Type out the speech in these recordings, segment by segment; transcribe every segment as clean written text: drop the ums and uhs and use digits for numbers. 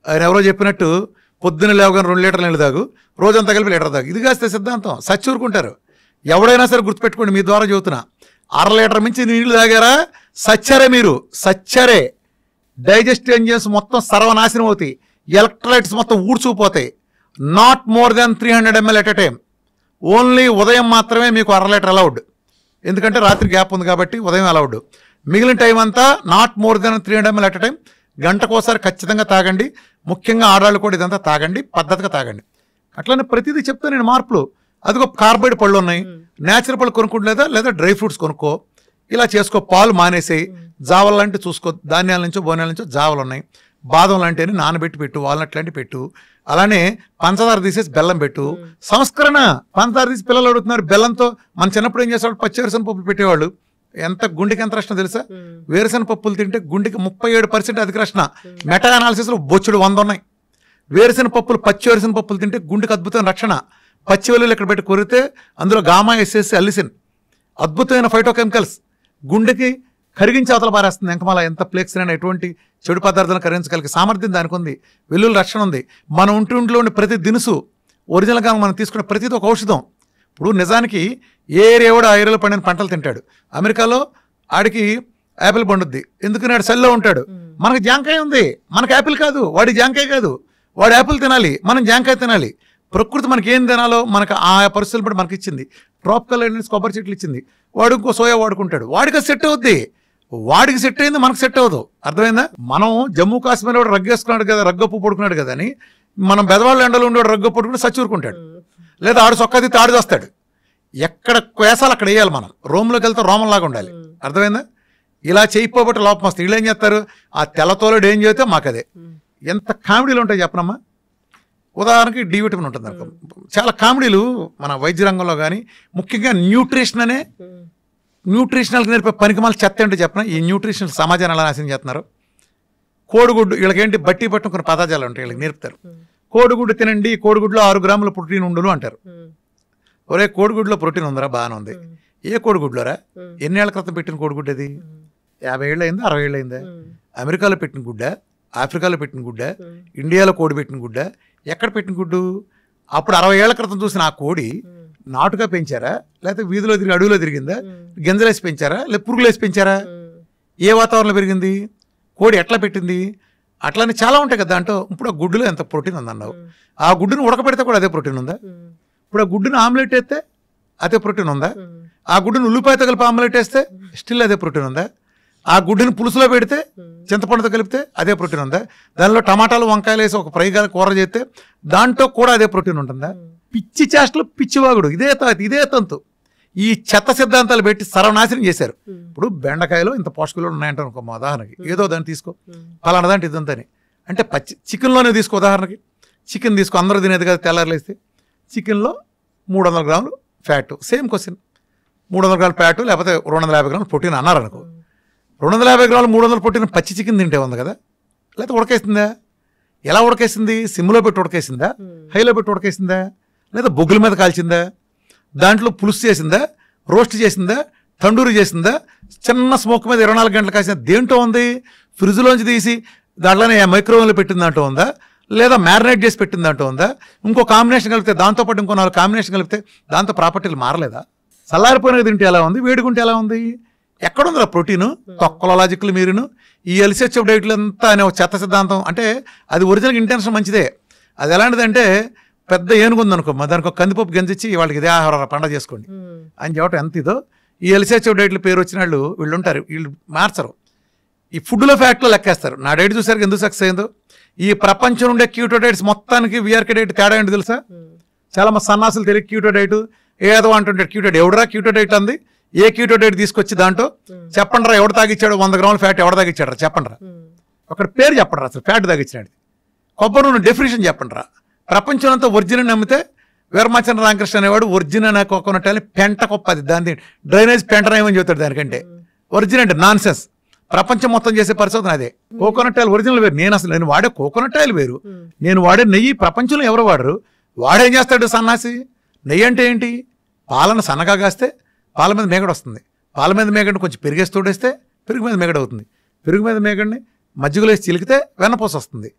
ఆయన ఎవరో చెప్పినట్టు పొద్దున్న లేవగానే 2 లీటర్ల నీళ్ళు తాగు, రోజంతా కలిపి లీటర్ తాగు. ఇది కాస్తే సిద్ధాంతం, సచ్చూరుకుంటారు. ఎవడైనా సరే గుర్తుపెట్టుకోండి, మీ ద్వారా చెబుతున్నా, 1/2 లీటర్ మించి నీళ్లు తాగారా సచ్చరే, మీరు సచ్చరే. డైజెస్టివ్ ఎంజిన్స్ మొత్తం సర్వనాశనం అవుతాయి, ఎలక్ట్రోలైట్స్ మొత్తం ఊడ్చుకుపోతాయి. Not more than 300 ml at a time. Only ఉదయం మాత్రమే మీకు 1/2 లీటర్ అలౌడ్, ఎందుకంటే రాత్రి గ్యాప్ ఉంది కాబట్టి ఉదయం అలౌడ్. మిగిలిన టైం అంతా not more than 300 ml at a time. గంటకోసారి ఖచ్చితంగా తాగండి. ముఖ్యంగా ఆడవాళ్ళు కూడా ఇదంతా తాగండి, పద్ధతిగా తాగండి. అట్లనే ప్రతిదీ చెప్తాను నేను మార్పులు. అదిగో కార్బైడ్ పళ్ళు ఉన్నాయి, నేచురల్ పళ్ళు కొనుక్కుంటలేదా, లేదా డ్రై ఫ్రూట్స్ కొనుక్కో, ఇలా చేసుకో. పాలు మానేసేయి, జావలు లాంటివి చూసుకో, ధాన్యాల నుంచో బోనాల నుంచో జావలు ఉన్నాయి. బాదం లాంటివి నానబెట్టి పెట్టు, వాల్నట్ లాంటివి పెట్టు. అలానే పంచదార తీసేసి బెల్లం పెట్టు. సంస్కరణ. పంచదార తీసి పిల్లలు అడుగుతున్నారు బెల్లంతో. మన చిన్నప్పుడు ఏం చేసేవాళ్ళు, పచ్చి వేరుశనగ పప్పులు పెట్టేవాళ్ళు. ఎంత గుండెకి ఎంత రక్షణ తెలుసా? వేరుశనగ పప్పులు తింటే గుండెకి 37% అధిక రక్షణ. మెటా అనాలిసిస్లో బొచ్చుడు 100 ఉన్నాయి. వేరుశనగ పప్పులు, పచ్చి వేరుశనగ పప్పులు తింటే గుండెకి అద్భుతమైన రక్షణ. పచ్చి వెల్లుల్లి ఇక్కడ పెట్టి కొరితే అందులో గామా ఎస్ఎస్ అల్లిసిన్, అద్భుతమైన ఫైటోకెమికల్స్, గుండెకి కరిగించి అవతల పారేస్తుంది. ఎంకమాల ఎంత ప్లేక్స్ అయినా ఎటువంటి చెడు పదార్థాలను కరిగించగలిగే సామర్థ్యం దానికి ఉంది. వెల్లుల్లి రక్షణ ఉంది. మన ఒంటిలో ఉండే ప్రతి దినుసు ఒరిజినల్గా మనం తీసుకునే ప్రతిది ఒక ఔషధం. ఇప్పుడు నిజానికి ఏ ఏరియా కూడా ఆ ఏరియాలో పండిన పంటలు తింటాడు. అమెరికాలో ఆడికి యాపిల్ పండుద్ది, ఎందుకని ఆడు సెల్లో ఉంటాడు. మనకి జాంకాయ ఉంది, మనకి యాపిల్ కాదు, వాడి జాంకాయ కాదు. వాడు యాపిల్ తినాలి, మనం జాంకాయ తినాలి. ప్రకృతి మనకి ఏం తినాలో మనకు ఆ పరిస్థితులు బట్టి మనకి ఇచ్చింది. ట్రాపికల్ కొబ్బరి చెట్లు ఇచ్చింది, వాడు ఇంకో సోయా వాడుకుంటాడు, వాడికి సెట్ అవుద్ది. వాడికి సెట్ అయింది, మనకు సెట్ అవ్వదు. అర్థమైందా? మనం జమ్మూ కాశ్మీర్ వాడు రగ్గేసుకున్నాడు కదా, రగ్గప్పు పడుకున్నాడు కదా అని మనం బెదవాళ్ళ ఎండలో ఉండేవాడు రగ్గప్పు పడుకుని సచ్చూరుకుంటాడు. లేదా ఆడు సొక్కది తాడు వస్తాడు. ఎక్కడ వేసాలు అక్కడ వేయాలి. మనం రోమ్లోకి వెళ్తే రోమంలాగా ఉండాలి. అర్థమైందా? ఇలా చేయిపోబట్టి లోపం వస్తుంది. వీళ్ళు ఏం చేస్తారు, ఆ తెల్లతోలుడు ఏం చేస్తే మాకు అదే. ఎంత కామెడీలు ఉంటాయి చెప్పనమ్మా. ఉదాహరణకి డి విటమిన్ ఉంటుంది అనుకో. చాలా కామెడీలు మన వైద్య రంగంలో కానీ, ముఖ్యంగా న్యూట్రిషన్ అనే న్యూట్రిషనల్కి నేర్పే పనికిమాల చెత్త ఏంటో చెప్పిన. ఈ న్యూట్రిషన్ సమాజాన్ని ఎలా నాశనం చేస్తున్నారు. కోడిగుడ్డు, వీళ్ళకేంటి బట్టి పట్టిన కొన్ని పదార్థాలు ఉంటాయి, వీళ్ళకి నేర్పుతారు. కోడిగుడ్డు తినండి, కోడిగుడ్లో 6 గ్రాముల ప్రోటీన్ ఉండును అంటారు. ఒరే కోడిగుడ్లో ప్రోటీన్ ఉందరా, బాగానే ఉంది. ఏ కోడిగుడ్లోరా? ఎన్నేళ్ల క్రితం పెట్టిన కోడిగుడ్డు అది? 50 ఏళ్ళు అయిందా, 60 ఏళ్ళు అయిందా? అమెరికాలో పెట్టిన గుడ్డ, ఆఫ్రికాలో పెట్టిన గుడ్డ, ఇండియాలో కోడి పెట్టిన గుడ్డ, ఎక్కడ పెట్టిన గుడ్డు? అప్పుడు 60 ఏళ్ల క్రితం చూసిన ఆ కోడి నాటుగా పెంచారా, లేకపోతే వీధిలో తిరిగి అడవిలో తిరిగిందా, గింజలేసి పెంచారా, లేదా పురుగులేసి పెంచారా? ఏ వాతావరణంలో పెరిగింది? కోడి ఎట్లా పెట్టింది? అట్లానే చాలా ఉంటాయి కదా దాంట్లో. ఇప్పుడు ఆ గుడ్డులో ఎంత ప్రోటీన్ ఉందన్నావు, ఆ గుడ్డును ఉడకబెడితే కూడా అదే ప్రోటీన్ ఉందా? ఇప్పుడు ఆ గుడ్డును ఆమ్లెట్ వేస్తే అదే ప్రోటీన్ ఉందా? ఆ గుడ్డును ఉల్లిపాయతో కలిపి ఆమ్లెట్ వేస్తే స్టిల్ అదే ప్రోటీన్ ఉందా? ఆ గుడ్డుని పులుసులో పెడితే, చింతపండుతో కలిపితే అదే ప్రోటీన్ ఉందా? దానిలో టమాటాలు వంకాయలు వేసి ఒక ఫ్రై కూర చేస్తే దాంట్లో కూడా అదే ప్రోటీన్ ఉంటుందా? పిచ్చి చేష్టలు, పిచ్చివాగుడు, ఇదే తంతు. ఈ చెత్త సిద్ధాంతాలు పెట్టి సర్వనాశనం చేశారు. ఇప్పుడు బెండకాయలో ఇంత పోషకాలు ఉన్నాయంటారు ఒక ఉదాహరణకి, ఏదో దాన్ని తీసుకో, ఫలానా దాంట్లో ఇదంతని అంటే పచ్చి చికెన్లోనే తీసుకో. ఉదాహరణకి చికెన్ తీసుకో, అందరూ తినేది కదా తెల్లారులేస్తే. చికెన్లో 300 గ్రాములు ఫ్యాట్. సేమ్ క్వశ్చన్, 300 గ్రాముల ఫ్యాట్ లేకపోతే 250 గ్రాములు ప్రోటీన్ అన్నారు అనుకో. 250 గ్రాములు 300 ప్రోటీన్ పచ్చి చికెన్ తింటే ఉంది కదా, లేకపోతే ఉడకేసిందా? ఎలా ఉడకేసింది? సిమ్లో పెట్టి ఉడకేసిందా, హైలో పెట్టి ఉడకేసిందా, లేదా బొగ్గుల మీద కాల్చిందా, దాంట్లో పులుసు చేసిందా, రోస్ట్ చేసిందా, తండూరి చేసిందా, చిన్న స్మోక్ మీద 24 గంటలు కాసిన దేంట్లో ఉంది? ఫ్రిడ్జ్లోంచి తీసి దాంట్లోనే మైక్రోవేవ్లో పెట్టిన దాంట్లో ఉందా, లేదా మ్యారినేట్ చేసి పెట్టిన దాంట్లో ఉందా? ఇంకో కాంబినేషన్ కలిపితే, దాంతోపాటు ఇంకో 4 కాంబినేషన్ కలిపితే దాంతో ప్రాపర్టీలు మారలేదా? చల్లారిపోయినది తింటే ఎలా ఉంది, వేడుకుంటే ఎలా ఉంది? ఎక్కడుందిరా ప్రోటీను? తొక్కల లాజిక్లు మీరును. ఈ ఎల్సిహెచ్ఎఫ్ డైట్లు అంతా అనే ఒక చెత్త సిద్ధాంతం. అంటే అది ఒరిజినల్ ఇంటెన్షన్ మంచిదే. అది ఎలాంటిదంటే, పెద్ద ఏనుగుంది అనుకో, దానికి ఒక కందిపప్పు గంజిచ్చి వాళ్ళకి ఇదే ఆహార పండగ చేసుకోండి అని చెప్పడం ఎంత ఇదో. ఈ ఎల్సిహెచ్ఎఫ్ డైట్లు పేరు వచ్చిన వాళ్ళు వీళ్ళు ఉంటారు, వీళ్ళు మార్చరు. ఈ ఫుడ్లో ఫ్యాక్ట్లో లెక్కేస్తారు. నా డైట్ చూసారు ఎందుకు సక్సెస్ అయిందో. ఈ ప్రపంచం ఉండే క్యూటో డైట్స్ మొత్తానికి వీఆర్కే డైట్ తేడా ఏంటి తెలుసా? చాలా మంది సన్నాసులు తెలియదు క్యూటో డైట్ ఏదో అంటుంటాడు. క్యూటో డైట్ ఎవడరా క్యూటో డైట్ అంది? ఏ క్యూటో డైట్ తీసుకొచ్చి దాంట్లో చెప్పండి రా, ఎవడు తాగిచ్చాడు 100 గ్రాముల ఫ్యాట్ ఎవడ తాగిచ్చాడు రా చెప్పండి రా. ఒకటి పేరు చెప్పండి రా, అసలు ఫ్యాట్ తాగిచ్చినాడు. కొబ్బరి నూనె డెఫినేషన్ చెప్పండి రా. ప్రపంచం అంతా ఒరిజినల్ నమ్మితే వీరమాచంద్ర రామకృష్ణ అనేవాడు ఒరిజినల్ కోకోనట్ అని పెంట కొప్పది, దాని డ్రైనేజ్ పెంటనేమని చెబుతాడు. దానికంటే ఒరిజినల్ అంటే నాన్ సెన్స్. ప్రపంచం మొత్తం చేసే పరిశోధన అదే. కోకోనట్ ఆయిల్ ఒరిజినల్ వేరు. నేను వాడే కోకోనట్ ఆయిల్ వేరు, నేను వాడే నెయ్యి ప్రపంచంలో ఎవరు వాడరు. వాడేం చేస్తాడు సన్నాసి? నెయ్యి అంటే ఏంటి? పాలను సన్నగా కాస్తే పాల మీద మేగడ వస్తుంది. పాల మీద మేగడిని కొంచెం పెరిగేసి తోడేస్తే పెరుగు మీద మేగడ అవుతుంది. పెరుగు మీద మేగడిని మజ్జిగలో వేసి చిలికితే వెన్నపూస వస్తుంది.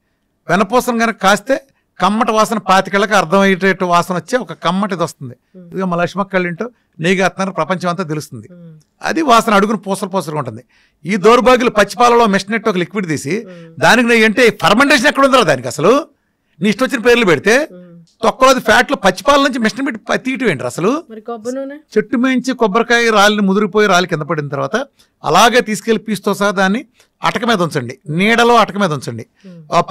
వెనపూసను కనుక కాస్తే కమ్మటి వాసన 25 అర్థమయ్యేటట్టు వాసన వచ్చే ఒక కమ్మటిది వస్తుంది. ఇదిగో మా లక్ష్మక్క కళ్ళింటూ నెయ్యి కాస్తున్నారు, ప్రపంచం అంతా తెలుస్తుంది. అది వాసన అడుగును పూసలు ఉంటుంది. ఈ దౌర్భాగ్యులు పచ్చిపాలలో మెషినెట్ ఒక లిక్విడ్ తీసి దానికి నెయ్యి అంటే ఫర్మెంటేషన్ ఎక్కడ ఉందో దానికి అసలు నీ ఇష్టం వచ్చిన పేర్లు పెడితే తొక్కలోది ఫ్యాట్లు పచ్చిపాల నుంచి మిషన్ పెట్టి తీయటం ఏంటి అసలు? చెట్టు మేంచి కొబ్బరికాయ రాలిని ముదిరిపోయి రాలి కింద పడిన తర్వాత అలాగే తీసుకెళ్లి పీస్తో సహా దాన్ని అటక మీద ఉంచండి, నీడలో అటక మీద ఉంచండి.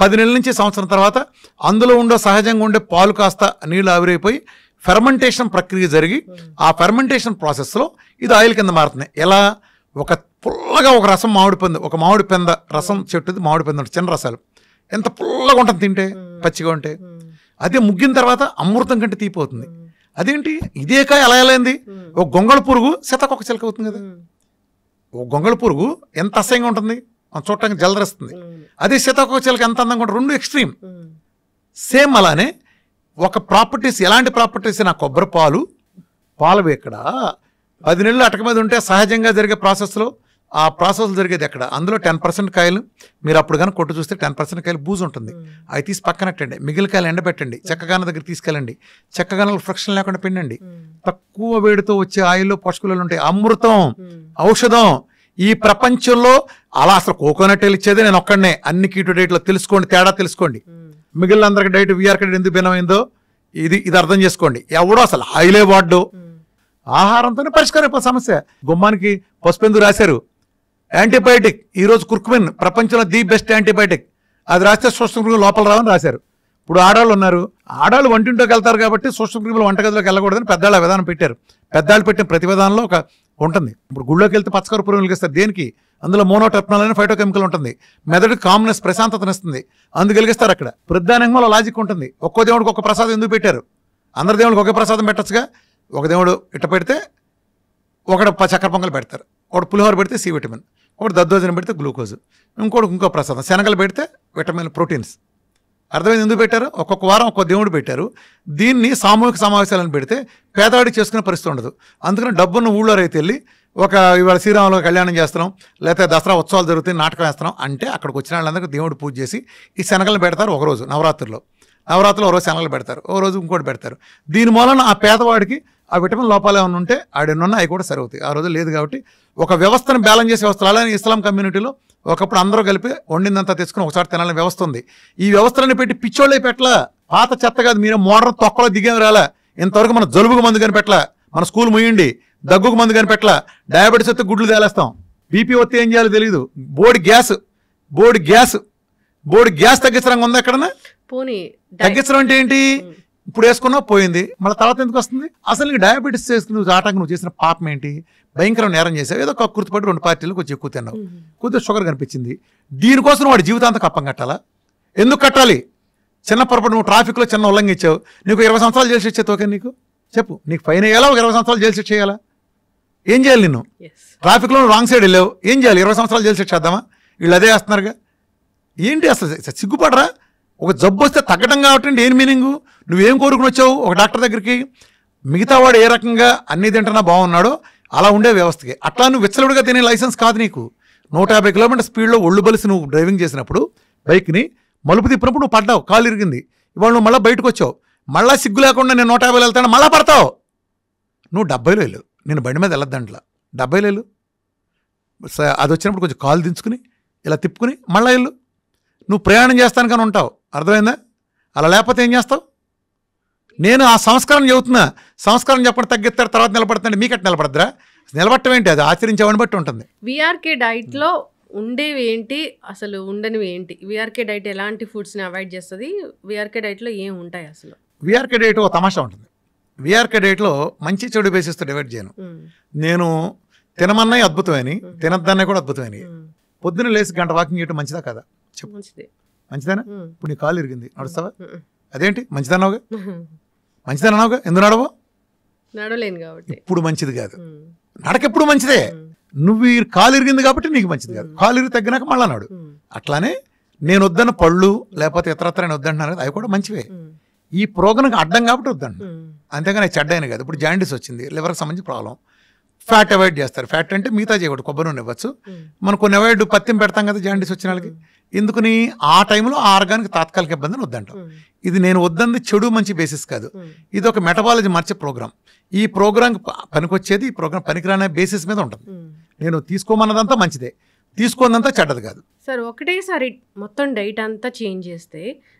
10 నెలల నుంచి సంవత్సరం తర్వాత అందులో ఉండే సహజంగా ఉండే పాలు కాస్త నీళ్లు ఆవిరైపోయి ఫెర్మెంటేషన్ ప్రక్రియ జరిగి ఆ ఫెర్మెంటేషన్ ప్రాసెస్లో ఇది ఆయిల్ కింద మారుతుంది. ఎలా? ఒక పుల్లగా ఒక రసం ఒక మామిడి పెంద రసం చెట్టుది మామిడి పెంద చిన్న రసాలు ఎంత పుల్లగా ఉంటుంది తింటే, పచ్చిగా ఉంటే. అదే ముగ్గిన తర్వాత అమృతం కంటే తీపోతుంది. అదేంటి ఇదే కాయ అలా ఎలాంది? ఒక గొంగళ పురుగు సీతాకొక చిలక అవుతుంది కదా. ఒక గొంగళ పురుగు ఎంత అసహ్యంగా ఉంటుంది, చూడటానికి జలదరిస్తుంది. అదే సీతాకొక చిలక ఎంత అందంగా ఉంటుంది. రెండు ఎక్స్ట్రీమ్. సేమ్ అలానే ఒక ప్రాపర్టీస్, ఎలాంటి ప్రాపర్టీస్? నా కొబ్బరి పాలు ఎక్కడ 10 నెలలు అటక మీద ఉంటే సహజంగా జరిగే ప్రాసెస్లో ఆ ప్రాసెస్ జరిగేది ఎక్కడ? అందులో 10% కాయలు మీరు అప్పుడు కానీ కొట్టు చూస్తే 10% కాయలు బూజు ఉంటుంది. అవి తీసి పక్కనట్టండి, మిగిలిన కాయలు ఎండబెట్టండి, చెక్కగాన దగ్గర తీసుకెళ్ళండి, చెక్కగానలు ఫ్రిక్షన్ లేకుండా పిండండి. తక్కువ వేడితో వచ్చే ఆయిల్లో పోషకాలు ఉంటాయి. అమృతం, ఔషధం. ఈ ప్రపంచంలో అలా అసలు కోకోనట్ ఇచ్చేది నేను ఒక్కడనే. అన్ని కీటో డైట్లో తెలుసుకోండి, తేడా తెలుసుకోండి. మిగిలిన అందరికి డైట్ వీఆర్ డైట్ ఎందుకు భిన్నమైందో ఇది అర్థం చేసుకోండి. ఎవడో అసలు ఆయిలే వాడ్డు. ఆహారంతోనే పరిష్కారం అయిపోయి సమస్య. గుమ్మానికి పసుపెందుకు రాశారు? యాంటీబయాటిక్. ఈరోజు కుర్కుమిన్ ప్రపంచంలో ది బెస్ట్ యాంటీబయాటిక్. అది రాస్తే సూక్ష్మక్రిములు లోపల రావని రాశారు. ఇప్పుడు ఆడవాళ్ళు ఉన్నారు, ఆడవాళ్ళు వంటింట్లోకి వెళ్తారు కాబట్టి సూక్ష్మక్రిములు వంటగదిలోకి వెళ్ళకూడదని పెద్దవాళ్ళు విధానం పెట్టారు. పెద్దవాళ్ళు పెట్టిన ప్రతి విధానంలో ఒక ఉంటుంది. ఇప్పుడు గుళ్ళోకి వెళ్తే పచ్చకర్పూరం వెలిగిస్తారు. దేనికి? అందులో మోనోటెప్నాల్ అనే ఫైటోకెమికల్ ఉంటుంది. మెదడుకి కామ్నెస్, ప్రశాంతతనిస్తుంది. అందుకు వెలిగిస్తారు. అక్కడ ప్రధానంగా లాజిక్ ఉంటుంది. ఒక్కో దేవుడికి ఒక ప్రసాదం ఎందుకు పెట్టారు? అందరి దేవుడికి ఒకే ప్రసాదం పెట్టచ్చుగా. ఒక దేవుడు ఇట్ట పెడితే ఒకడు చక్కెర పొంగల్ పెడతారు, ఒకటి పులిహోర పెడితే సి విటమిన్, ఒకటి దద్దోజనం పెడితే గ్లూకోజ్, ఇంకో ప్రసాదం శనగలు పెడితే విటమిన్, ప్రోటీన్స్. అర్థమైంది ఎందుకు పెట్టారు? ఒక్కొక్క వారం ఒక్కొక్క దేవుడు పెట్టారు. దీన్ని సామూహిక సమావేశాలను పెడితే పేదవాడికి చేసుకునే పరిస్థితి ఉండదు. అందుకని డబ్బున్న ఊళ్ళో రైతు వెళ్ళి ఇవాళ శ్రీరాములు కళ్యాణం చేస్తున్నాం, లేకపోతే దసరా ఉత్సవాలు జరుగుతాయి, నాటకం వేస్తున్నాం అంటే అక్కడికి వచ్చిన వాళ్ళందరికీ దేవుడు పూజ చేసి ఈ శనగలను పెడతారు. ఒకరోజు నవరాత్రుల్లో ఒక రోజు శనగలు పెడతారు, ఒక రోజు ఇంకోటి పెడతారు. దీని మూలన ఆ పేదవాడికి ఆ విటమిన్ లోపాలు ఏమైనా ఉంటే ఆడెన్నున్నా అవి కూడా సరివుతాయి. ఆ రోజు లేదు కాబట్టి ఒక వ్యవస్థను బ్యాలెన్స్ చేసే వ్యవస్థలు. అలానే ఇస్లాం కమ్యూనిటీలో ఒకప్పుడు అందరూ కలిపి వండిందంతా తెచ్చుకుని ఒకసారి తినాలని వ్యవస్థ ఉంది. ఈ వ్యవస్థలను పెట్టి పిచ్చోళ్ళే పెట్టలా. పాత చెత్త కాదు, మీరే మోడర్న్ తొక్కలో దిగేమి రాలా. ఇంతవరకు మన జలుబుకు మందు కనిపెట్టలా, మన స్కూల్ ముయ్యండి, దగ్గుకు మందు కనిపెట్టలా, డయాబెటీస్ వస్తే గుడ్లు తేలేస్తాం, బీపీ వస్తే ఏం చేయాలో తెలియదు, బోర్డు గ్యాస్ తగ్గించడం ఉందా ఎక్కడన్నా? తగ్గించడం అంటే ఏంటి? ఇప్పుడు వేసుకున్నావు పోయింది, మళ్ళీ తర్వాత ఎందుకు వస్తుంది? అసలు నీకు డయాబెటీస్ చేసుకుని నువ్వు చేసిన పాపం ఏంటి? భయంకరం నేరం చేసావు. ఏదో కక్కుర్తిపడి 2 పార్టీలు కొంచెం ఎక్కువ తిన్నావు, కొద్దిగా షుగర్ కనిపించింది. దీనికోసం వాడి జీవితాంతం కప్పం కట్టాలా? ఎందుకు కట్టాలి? చిన్న పొరపాటు నువ్వు ట్రాఫిక్లో చిన్న ఉల్లంఘించావు, నీకు 20 సంవత్సరాలు జైలు శిక్ష ఓకే? నీకు చెప్పు, నీకు ఫైన్ వేయాలా? ఒక 20 సంవత్సరాలు జైలు శిక్ష చేయాలా? ఏం చేయాలి? నిన్ను ట్రాఫిక్లో రాంగ్ సైడ్ వెళ్ళావు, ఏం చేయాలి? 20 సంవత్సరాలు జైలు శిక్ష చేద్దామా? వీళ్ళు అదే వేస్తున్నారుగా. ఏంటి అసలు సిగ్గుపడరా? ఒక జబ్బు వస్తే తగ్గడం కాబట్టి ఏం మీనింగు? నువ్వేం కోరుకుని వచ్చావు ఒక డాక్టర్ దగ్గరికి? మిగతా వాడు ఏ రకంగా అన్ని తింటున్నా బాగున్నాడో అలా ఉండే వ్యవస్థకి. అట్లా నువ్వు విచ్చలుడిగా తినే లైసెన్స్ కాదు నీకు. 150 కిలోమీటర్ స్పీడ్లో ఒళ్ళు బలిసి నువ్వు డ్రైవింగ్ చేసినప్పుడు బైక్ని మలుపు తిప్పినప్పుడు నువ్వు పడ్డావు, కాలు ఇరిగింది. ఇవాళ నువ్వు మళ్ళీ బయటకు వచ్చావు, మళ్ళీ సిగ్గు లేకుండా నేను 150 వెళ్తాను, మళ్ళీ పడతావు. నువ్వు 70లో వెళ్ళు, నేను బండి మీద వెళ్ళొద్దంట్లా, 70లో వెళ్ళు. అది వచ్చినప్పుడు కొంచెం కాలు దించుకుని ఇలా తిప్పుకుని మళ్ళీ వెళ్ళు. నువ్వు ప్రయాణం చేస్తాను కానీ ఉంటావు. అర్థమైందా? అలా లేకపోతే ఏం చేస్తావు? నేను ఆ సంస్కారం చెబుతున్నా. సంస్కారం చెప్పండి, తగ్గిస్తారు, తర్వాత నిలబడుతుంది. మీకట్టు నిలబడద్దురా? నిలబడటం ఏంటి? అది ఆచరించేవాడిని బట్టి ఉంటుంది. విఆర్కే డైట్లో ఉండేవి ఏంటి, అసలు ఉండనివి ఏంటి? విఆర్కే డైట్ ఎలాంటి ఫుడ్స్ని అవాయిడ్ చేస్తుంది? విఆర్కే డైట్లో ఏం ఉంటాయి అసలు? విఆర్కే డైట్ ఒక తమాషా ఉంటుంది. విఆర్కే డైట్లో మంచి చెడు బేసిస్తో డివైడ్ చేయను. నేను తినమన్నాయి అద్భుతమని, తినద్దన్నాయి కూడా అద్భుతమని. పొద్దున్న లేచి గంట వాకింగ్ చేయడం మంచిదా కదా? చెప్పు, మంచిదేనా? ఇప్పుడు నీ కాలు ఇరిగింది, నడుస్తావా? అదేంటి మంచిదన్నావుగా, మంచిదన్నావుగా, ఎందుకు నడవో? నడవలేను కాబట్టి. ఇప్పుడు మంచిది కాదు, నడకెప్పుడు మంచిదే. నువ్వు ఈ కాలు ఇరిగింది కాబట్టి నీకు మంచిది కాదు. కాలు ఇరిగి తగ్గినాక మళ్ళా నాడు. అట్లానే నేను వద్దన్న పళ్ళు లేకపోతే ఇతరత్ర నేను వద్దంటున్నాను కదా, అవి కూడా మంచివే. ఈ ప్రోగ్రాంకి అడ్డం కాబట్టి వద్దండి, అంతేగాని చెడ్డైన కాదు. ఇప్పుడు జాండీస్ వచ్చింది, లివర్కి సంబంధించి ప్రాబ్లం. ఫ్యాట్ అవాయిడ్ చేస్తారు. ఫ్యాట్ అంటే మిగతా చేయకూడదు, కొబ్బరి నూనె ఇవ్వచ్చు. మనం కొన్ని అవాయిడ్ పత్యం పెడతాం కదా జాండీస్ వచ్చిన వాళ్ళకి, ఎందుకని ఆ టైంలో ఆ ఆర్గానికి తాత్కాలిక ఇబ్బందిని వద్దంటాం. ఇది నేను వద్దంది చెడు మంచి బేసిస్ కాదు, ఇది ఒక మెటబాలజీ మార్చే ప్రోగ్రామ్. ఈ ప్రోగ్రామ్ పనికొచ్చేది, ఈ ప్రోగ్రామ్ పనికిరానే బేసిస్ మీద ఉంటుంది. నేను తీసుకోమన్నదంతా మంచిదే, తీసుకోనంతా చెడ్డది కాదు. సార్ ఒకటేసారి మొత్తం డైట్ అంతా చేంజ్ చేస్తే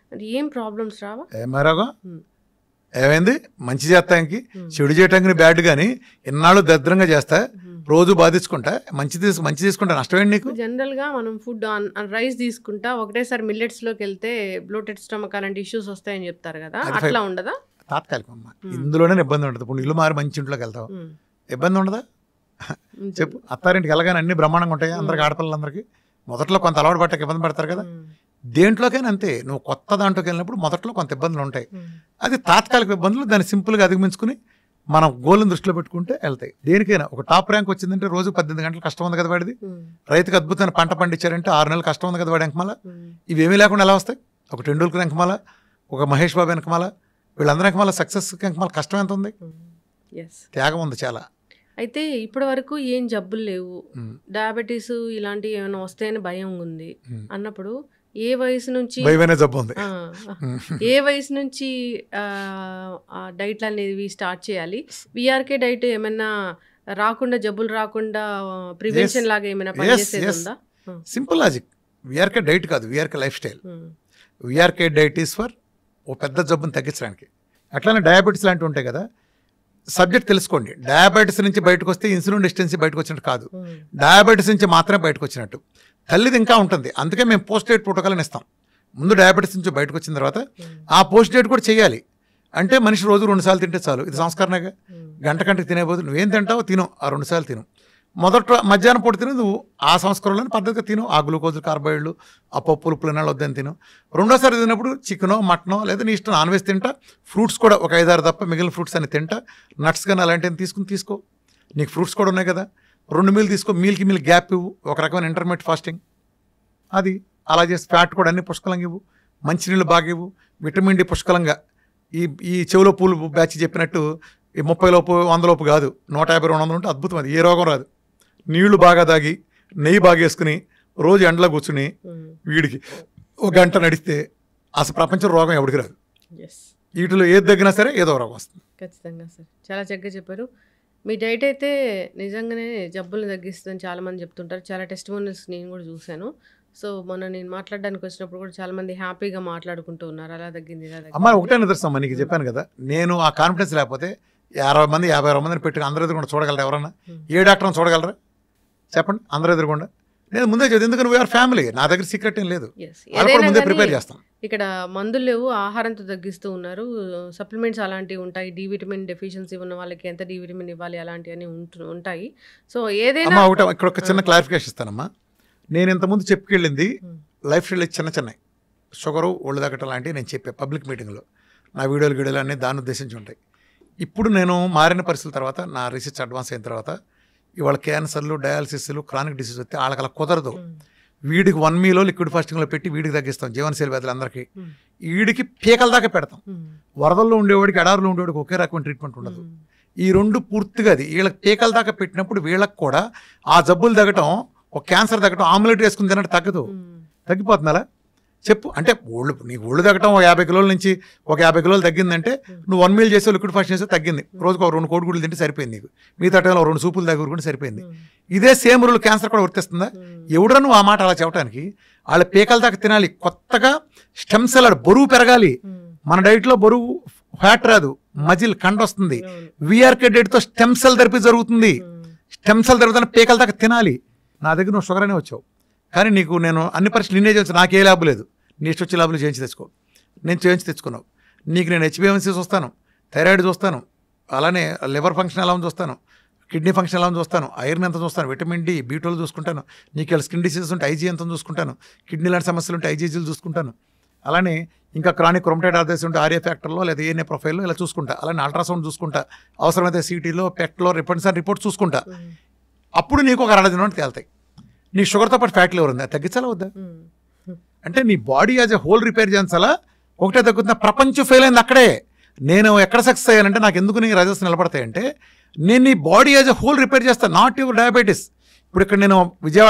ఏం ప్రాబ్లమ్స్ రావా? ఏమారాగా ఏమైంది, మంచి చేస్తానికి చెడు చేయటానికి బ్యాడ్ కానీ ఇన్నాళ్ళు దరిద్రంగా చేస్తా, రోజు బాధించుకుంటా, మంచి తీసుకుంటా నష్టమేంటి నీకు? జనరల్ గా మనం ఫుడ్ రైస్ తీసుకుంటా ఒకటేసారి మిల్లెట్స్ లోకి వెళ్తే బ్లోటెడ్ స్టమక్ అలాంటి ఇష్యూస్ వస్తాయని చెప్తారు కదా, అట్లా ఉండదా? తాత్కాలికం అమ్మా, ఇందులోనే ఇబ్బంది ఉంటుంది. ఇప్పుడు ఇల్లు మారి మంచి ఇంట్లోకి వెళ్తావు, ఇబ్బంది ఉండదా చెప్పు? అత్తారింటికి వెళ్ళగానే అన్ని బ్రహ్మాండంగా ఉంటాయి అందరికి, ఆడపిల్లలందరికీ మొదట్లో కొంత అలవాటు పట్టక ఇబ్బంది పడతారు కదా, దేంట్లోకైనా అంతే. నువ్వు కొత్త దాంట్లోకి వెళ్ళినప్పుడు మొదట్లో కొంత ఇబ్బందులు ఉంటాయి, అది తాత్కాలిక ఇబ్బందులు, దాన్ని సింపుల్గా అధిగమించుకుని మనం గోల్ని దృష్టిలో పెట్టుకుంటే వెళ్తాయి. దేనికైనా ఒక టాప్ ర్యాంక్ వచ్చిందంటే రోజు 18 గంటలు కష్టం ఉంది కదా వాడిది. రైతుకి అద్భుతమైన పంట పండించారంటే 6 నెలలు కష్టం ఉంది కదా వాడి వెనకమాల. ఇవేమీ లేకుండా ఎలా వస్తాయి? ఒక టెండూల్కర్ వెనకమాల, ఒక మహేష్ బాబు వెనకమాల, వీళ్ళందరి వెనకమాల సక్సెస్ వెనకమాల కష్టం ఎంత ఉంది, త్యాగం ఉంది చాలా. అయితే ఇప్పటి వరకు ఏం జబ్బులు లేవు, డయాబెటీస్ ఇలాంటివి ఏమైనా వస్తాయని భయం ఉంది అన్నప్పుడు ఏ వయసు నుంచి జబ్బు ఉంది, ఏ వయసు నుంచి డైట్లు అనేవి స్టార్ట్ చేయాలి? విఆర్కే డైట్ ఏమైనా రాకుండా, జబ్బులు రాకుండా ప్రివెన్షన్ లాగా ఏమైనా పనిచేసేది ఉందా? సింపుల్ లాజిక్, విఆర్కే డైట్ కాదు, VRK lifestyle. VRK diet is for ఓ పెద్ద జబ్బుని తగ్గించడానికి. అట్లానే డయాబెటీస్ లాంటివి ఉంటాయి కదా, సబ్జెక్ట్ తెలుసుకోండి. డయాబెటీస్ నుంచి బయటకు వస్తే ఇన్సులిన్ రెసిస్టెన్సీ బయటకు వచ్చినట్టు కాదు, డయాబెటీస్ నుంచి మాత్రమే బయటకు వచ్చినట్టు. తల్లిది ఇంకా ఉంటుంది, అందుకే మేము పోస్ట్ డేట్ ప్రోటోకాల్ అని ఇస్తాం. ముందు డయాబెటీస్ నుంచి బయటకు వచ్చిన తర్వాత ఆ పోస్ట్ డేట్ కూడా చేయాలి. అంటే మనిషి రోజు 2 సార్లు తింటే చాలు, ఇది సంస్కరణగా. గంటకి తినేపోదు, నువ్వేం తింటావో తిను, ఆ 2 సార్లు తిను. మొదట మధ్యాహ్నం పూట తిను, నువ్వు ఆ సంస్కరణలోని పద్ధతిగా తిను, ఆ గ్లూకోజులు కార్బోహైడ్రేట్లు ఆ పప్పులు పులినాలు వద్దని తిను. రెండోసారి తిన్నప్పుడు చికెనో మటనో లేదా నీ ఇష్టం నాన్ వెజ్ తింటా, ఫ్రూట్స్ కూడా ఒక 5-6 తప్ప మిగిలిన ఫ్రూట్స్ అని తింటా, నట్స్ కానీ అలాంటివి తీసుకో, నీకు ఫ్రూట్స్ కూడా ఉన్నాయి కదా. 2 మీల్ తీసుకో, మీల్కి మీల్ గ్యాప్ ఇవ్వు, ఒక రకమైన ఇంటర్మీడియట్ ఫాస్టింగ్ అది అలా చేసి. ఫ్యాట్ కూడా అన్ని పుష్కలంగా ఇవ్వు, మంచినీళ్ళు బాగా ఇవ్వు, విటమిన్ డి పుష్కలంగా. ఈ చెవులో పూలు బ్యాచ్ చెప్పినట్టు ఈ 30 లోపు 100 లోపు కాదు, 150-200 ఉంటే అద్భుతం, అది ఏ రోగం రాదు. నీళ్లు బాగా తాగి, నెయ్యి బాగా వేసుకుని, రోజు ఎండలో కూర్చుని వీడికి 1 గంట నడిస్తే అసలు ప్రపంచం రోగం ఎవరికి రాదు. వీటిలో ఏది తగ్గినా సరే ఏదో రోగం వస్తుంది. ఖచ్చితంగా సార్, చాలా చక్కగా చెప్పారు. మీ డైట్ అయితే నిజంగానే జబ్బులు తగ్గిస్తుందని చాలామంది చెప్తుంటారు. చాలా టెస్టిమోనియల్స్ నేను కూడా చూశాను. సో మొన్న నేను మాట్లాడడానికి వచ్చినప్పుడు కూడా చాలా మంది హ్యాపీగా మాట్లాడుకుంటూ ఉన్నారు, అలా తగ్గింది ఇలా తగ్గింది. అమ్మ ఒకటే నిదర్శనం, నీకు చెప్పాను కదా, నేను ఆ కాన్ఫిడెన్స్ లేకపోతే 60 మంది 50 మందిని పెట్టి అందరూ ఎదురుకుండా చూడగలరా? ఎవరన్నా ఏ డాక్టర్ని చూడగలరా చెప్పండి? అందరూ ఎదురుకుండా. నేను ముందే చదివి, ఎందుకంటే వీఆర్ ఫ్యామిలీ, నా దగ్గర సీక్రెట్ ఏం లేదు, ముందే ప్రిపేర్ చేస్తాం. ఇక్కడ మందులు లేవు, ఆహారంతో తగ్గిస్తూ ఉన్నారు. సప్లిమెంట్స్ అలాంటివి ఉంటాయి, డి విటమిన్ డెఫిషియన్సీ ఉన్న వాళ్ళకి ఎంత డి విటమిన్ ఇవ్వాలి అలాంటివన్నీ ఉంటాయి. సో ఏదైనా ఒకటే ఇక్కడ ఒక చిన్న క్లారిఫికేషన్ ఇస్తానమ్మా. నేను ఇంతకుముందు చెప్పుకెళ్ళింది లైఫ్ స్టైల్ చిన్న షుగరు, ఒళ్ళు తగ్గటం లాంటివి నేను చెప్పే పబ్లిక్ మీటింగ్లో. నా వీడియోలు అన్నీ దాన్ని ఉద్దేశించి ఉంటాయి. ఇప్పుడు నేను మారిన పరిస్థితుల తర్వాత, నా రీసెర్చ్ అడ్వాన్స్ అయిన తర్వాత, ఇవాళ క్యాన్సర్లు, డయాలసిస్లు, క్రానిక్ డిసీజ్ వస్తే వాళ్ళకి అలా కుదరదు. వీడికి 1 మీలో లిక్విడ్ ఫాస్టింగ్లో పెట్టి వీడికి తగ్గిస్తాం, జీవనశైలి వ్యాధులు అందరికీ. వీడికి పీకల దాకా పెడతాం. వరదల్లో ఉండేవాడికి, ఎడారిలో ఉండేవాడికి ఒకే రకమైన ట్రీట్మెంట్ ఉండదు. ఈ 2 పూర్తిగా అది వీళ్ళకి పీకల దాకా పెట్టినప్పుడు వీళ్ళకి కూడా ఆ జబ్బులు తగ్గటం, ఒక క్యాన్సర్ తగ్గటం, ఆమ్లెట్ వేసుకుని తినట్టు తగ్గదు, తగ్గిపోతుంది. అలా చెప్పు అంటే నీకు ఒళ్ళు తగ్గటం 50 కిలోల నుంచి ఒక 50 కిలోలు తగ్గిందంటే నువ్వు 1 మీల్ చేసే లిక్విడ్ ఫాస్టింగ్ చేస్తే తగ్గింది. రోజుకు ఒక 2 కోడిగుడ్లు తింటే సరిపోయింది, నీకు మిగతా టైంలో 2 సూపులు దగ్గర సరిపోయింది. ఇదే సేమ్ రూల్ క్యాన్సర్ కూడా వర్తిస్తుందా? ఎవడరా నువ్వు ఆ మాట అలా చెప్పడానికి? వాళ్ళ పీకల దాకా తినాలి, కొత్తగా స్టెమ్ సెల్ బరువు పెరగాలి. మన డైట్లో బరువు ఫ్యాట్ రాదు, మజిల్ కండ వస్తుంది. విఆర్కే డైట్తో స్టెమ్ సెల్ థెరపీ జరుగుతుంది. స్టెమ్ సెల్ థెరపీ పీకల దాకా తినాలి. నా దగ్గర నువ్వు షుగర్ అనే వచ్చావు, కానీ నీకు నేను అన్ని పరీక్షలు నిన్నే చేసి, నాకే ల్యాబ్ లేదు, నీ ఇష్టం వచ్చే ల్యాబ్లు చేయించి తెచ్చుకో. నేను చేయించి తెచ్చుకున్నావు. నీకు నేను హెచ్బిఎంసీ చూస్తాను, థైరాయిడ్ చూస్తాను, అలానే లివర్ ఫంక్షన్ ఎలా ఉంది చూస్తాను, కిడ్నీ ఫంక్షన్ ఎలా ఉంది చూస్తాను, ఐరన్ ఎంత చూస్తాను, విటమిన్ డి, B12 చూసుకుంటాను. నీకు స్కిన్ డిసీజెస్ ఉంటే ఐజీ ఎంత చూసుకుంటాను, కిడ్నీ లాంటి సమస్యలు ఉంటే ఐజీజీలు చూసుకుంటాను. అలానే ఇంకా క్రానిక్ రొమటైడ్ ఆర్థరైటిస్ ఉంటే ఆర్ఏ ఫ్యాక్టర్లో లేదా ఏఎన్ఏ ప్రొఫైల్లో ఇలా చూసుకుంటా. అలానే అల్ట్రాసౌండ్ చూసుకుంటా, అవసరమైతే సిటీలో, పెట్లో రిపోర్ట్ చూసుకుంటా. అప్పుడు నీకు ఒక 60 దినం తేలుతాయి. నీ షుగర్తో పాటు ఫ్యాట్ లివర్ ఉంది, అది తగ్గించాలా వద్దా? అంటే నీ body as a whole repair చేయించాలా? ఒకటే తగ్గుతున్నా, ప్రపంచం ఫెయిల్ అయింది అక్కడే. నేను ఎక్కడ సక్సెస్ అయ్యానంటే, నాకు ఎందుకు నీ రిజల్ట్స్ నిలబడతాయంటే, నేను నీ body as a whole repair చేస్తాను, నాట్ యువర్ డయాబెటీస్. ఇప్పుడు ఇక్కడ నేను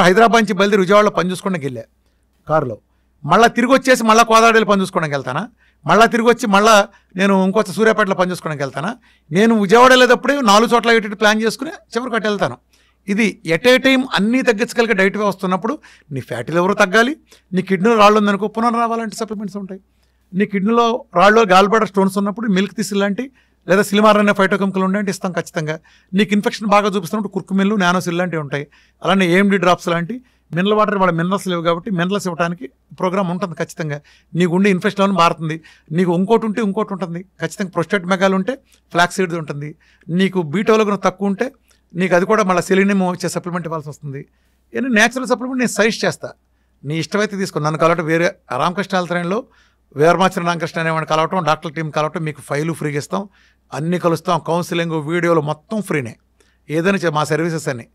హైదరాబాద్ నుంచి బయలుదేరి విజయవాడలో పని చూసుకోవడానికి వెళ్ళా కారులో, మళ్ళీ తిరిగి వచ్చేసి మళ్ళీ కోదాడలో పని చూసుకోవడానికి వెళ్తానా, మళ్ళీ తిరిగి వచ్చి మళ్ళీ నేను ఇంకొక సూర్యాపేటలో పని చూసుకోవడానికి వెళ్తానా. నేను విజయవాడ వెళ్ళేటప్పుడే 4 చోట్ల ఎటు ప్లాన్ చేసుకుని చివరికి అటు వెళ్తాను. ఇది ఎట్ ఏ టైం అన్నీ తగ్గించగలిగే డైట్ వస్తున్నప్పుడు నీ ఫ్యాటీ లివర్ తగ్గాలి, నీ కిడ్నీలో రాళ్ళు ఉందనుకో పునరావాలంటే సప్లిమెంట్స్ ఉంటాయి. నీ కిడ్నీలో రాళ్ళు గాల్బ్లాడర్ స్టోన్స్ ఉన్నప్పుడు మిల్క్ తీసి లాంటి లేదా సిలిమార్ అనే ఫైటోకెమికల్ ఉండే ఇస్తాం ఖచ్చితంగా. నీకు ఇన్ఫెక్షన్ బాగా చూపిస్తున్నప్పుడు కుర్కుమిల్లు నానోసిల్ లాంటివి ఉంటాయి. అలానే ఏఎండి డ్రాప్స్ లాంటి మినరల్ వాటర్ వాళ్ళ మినరల్స్ లేవు కాబట్టి మినరల్స్ ఇవ్వడానికి ప్రోగ్రామ్ ఉంటుంది ఖచ్చితంగా. నీకు ఉండే ఇన్ఫెక్షన్ మారుతుంది. నీకు ఇంకోటి ఉంటే ఇంకోటి ఉంటుంది ఖచ్చితంగా. ప్రొస్టేట్ మెగాలు ఉంటే ఫ్లాక్స్ సీడ్స్ ఉంటుంది. నీకు బీటోలోగ్రఫ్ తక్కువ ఉంటే నీకు అది కూడా మళ్ళీ సెలీనియం వచ్చే సప్లిమెంట్ ఇవ్వాల్సి వస్తుంది. ఏదైనా న్యాచురల్ సప్లిమెంట్ నేను సజెస్ట్ చేస్తా, నీ ఇష్టమైతే తీసుకో. నన్ను కలవటం వేరే రామకృష్ణ హెల్త్లైన్లో వేరమాచిన రామకృష్ణ అనేవాడిని కలవటం, డాక్టర్ టీం కలవటం, మీకు ఫైలు ఫ్రీగా ఇస్తాం, అన్నీ కలుస్తాం, కౌన్సిలింగ్ వీడియోలు మొత్తం ఫ్రీనే. ఏదైనా మా సర్వీసెస్ అన్నీ,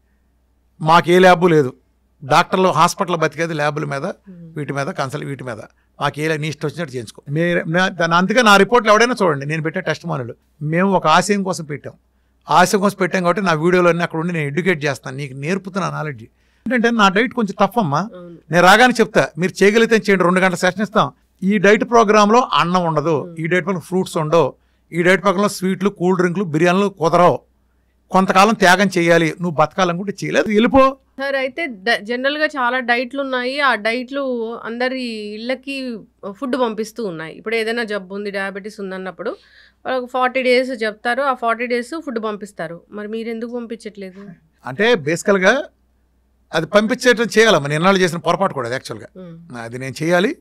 మాకు ఏ ల్యాబు లేదు. డాక్టర్లు హాస్పిటల్ బతికేది ల్యాబుల మీద, వీటి మీద కన్సల్ట్, వీటి మీద మాకు ఏ నీ ఇష్టం వచ్చినట్టు చేయించుకో. అందుకే నా రిపోర్ట్లు ఎవడైనా చూడండి, నేను పెట్టే టెస్ట్ మానులు మేము ఒక ఆశయం కోసం పెట్టాం. ఆశయం కోసం పెట్టాం కాబట్టి నా వీడియోలో అన్నీ అక్కడ ఉండి నేను ఎడ్యుకేట్ చేస్తాను, నీకు నేర్పుతున్నా నాలెడ్జ్. ఏంటంటే నా డైట్ కొంచెం టఫ్ అమ్మా, నేను రాగానే చెప్తా మీరు చేయగలిగితే చేయండి, 2 గంటల సెషన్ ఇస్తాం. ఈ డైట్ ప్రోగ్రాంలో అన్నం ఉండదు, ఈ డైట్ ప్రోగ్రాం ఫ్రూట్స్ ఉండవు, ఈ డైట్ ప్రోగ్రాంలో స్వీట్లు, కూల్ డ్రింక్లు, బిర్యానీలు కుదరవు. కొంతకాలం త్యాగం చేయాలి, నువ్వు బతకాలనుకుంటే చేయలేదు వెళ్ళిపో. సార్ అయితే జనరల్గా చాలా డైట్లు ఉన్నాయి, ఆ డైట్లు అందరి ఇళ్ళకి ఫుడ్ పంపిస్తూ ఉన్నాయి. ఇప్పుడు ఏదైనా జబ్బు ఉంది, డయాబెటీస్ ఉందన్నప్పుడు వాళ్ళకి 40 days చెప్తారు, ఆ 40 days ఫుడ్ పంపిస్తారు. మరి మీరు ఎందుకు పంపించట్లేదు? అంటే బేసికల్గా అది పంపించేటం చేయాలమ్మా. నేను ఎన్నాళ్ళు చేసిన పొరపాటు కూడా అది యాక్చువల్గా అది నేను చేయాలి.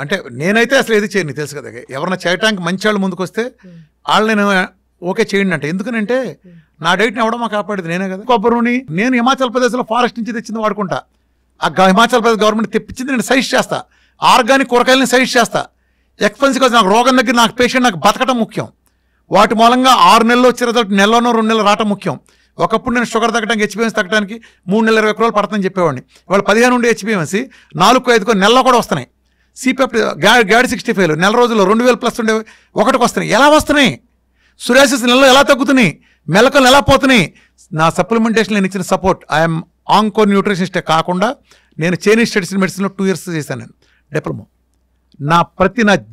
అంటే నేనైతే అసలు ఏది చేయను, తెలుసు కదా. ఎవరన్నా చేయటానికి మంచి వాళ్ళు ముందుకు వస్తే వాళ్ళు నేను ఓకే చేయండి అంటే. ఎందుకనంటే నా డైట్ని ఎవడో మా కాపాడేది నేనే కదా. కొబ్బరి నూనె నేను హిమాచల్ ప్రదేశ్లో ఫారెస్ట్ నుంచి తెచ్చింది వాడుకుంటా. ఆ హిమాచల్ ప్రదేశ్ గవర్నమెంట్ తెప్పించింది నేను సజెస్ట్ చేస్తా. ఆర్గానిక్ కూరగాయలని సజెస్ట్ చేస్తా. ఎక్స్పెన్సివ్ కాదు, నాకు రోగం దగ్గర నాకు పేషెంట్ నాకు బతకటం ముఖ్యం. వాటి మూలంగా 6 నెలలు వచ్చే రిజల్ట్ నెలలోనో 2 నెలలు రావటం ముఖ్యం. ఒకప్పుడు నేను షుగర్ తగ్గడానికి హెచ్బిఎంసీ తగ్గడానికి 3 నెలల 20 రోజులు పడుతుందని చెప్పేవాడిని. వాళ్ళు 15 ఉండే హెచ్బిఎంసీ 4-5 నెలలో కూడా వస్తున్నాయి. సిపెప్ట్ గ్యాడ్ 65 నెల రోజుల్లో 2000+ ఉండే 1కి వస్తున్నాయి. ఎలా వస్తున్నాయి? సురాసిస్ నెలలో ఎలా తగ్గుతున్నాయి? మెలకలు ఎలా పోతున్నాయి? నా సప్లిమెంటేషన్ నేను ఇచ్చిన సపోర్ట్. ఐఎమ్ ఆంకో న్యూట్రిషనిస్టే కాకుండా నేను చైనీస్ స్టడీస్ ఇన్ మెడిసిన్లో 2 years చేశాను నేను డిప్లొమా. నా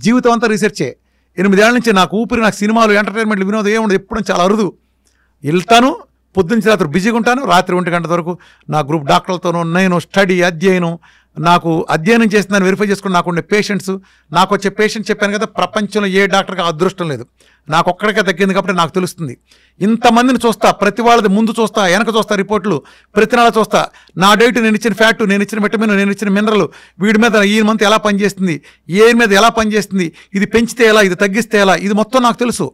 జీవితం అంతా రీసెర్చే. 8 ఏళ్ల నుంచి నాకు ఊపిరి, నాకు సినిమాలు, ఎంటర్టైన్మెంట్లు, వినోదం ఏముండదు. ఎప్పుడు చాలా అరుదు. వెళ్తాను, పొద్దున్నుంచి రాత్రి బిజీగా ఉంటాను, రాత్రి 1 గంట వరకు నా గ్రూప్ డాక్టర్లతోనూ నేను స్టడీ అధ్యయనం, నాకు అధ్యయనం చేస్తున్నాను, వెరిఫై చేసుకుని నాకు ఉండే పేషెంట్స్, నాకు వచ్చే పేషెంట్ చెప్పాను కదా, ప్రపంచంలో ఏ డాక్టర్కి అదృష్టం లేదు, నాకు ఒక్కడికే తగ్గింది కాబట్టి నాకు తెలుస్తుంది. ఇంతమందిని చూస్తా, ప్రతి వాళ్ళది ముందు చూస్తా, వెనక చూస్తా, రిపోర్ట్లు ప్రతి నెల చూస్తా. నా డైట్, నేను ఇచ్చిన ఫ్యాట్, నేను ఇచ్చిన విటమిన్, నేను ఇచ్చిన మినరల్, వీడి మీద ఈ మంత్ ఎలా పనిచేస్తుంది, ఏ మీద ఎలా పనిచేస్తుంది, ఇది పెంచితే ఎలా, ఇది తగ్గిస్తే ఎలా, ఇది మొత్తం నాకు తెలుసు.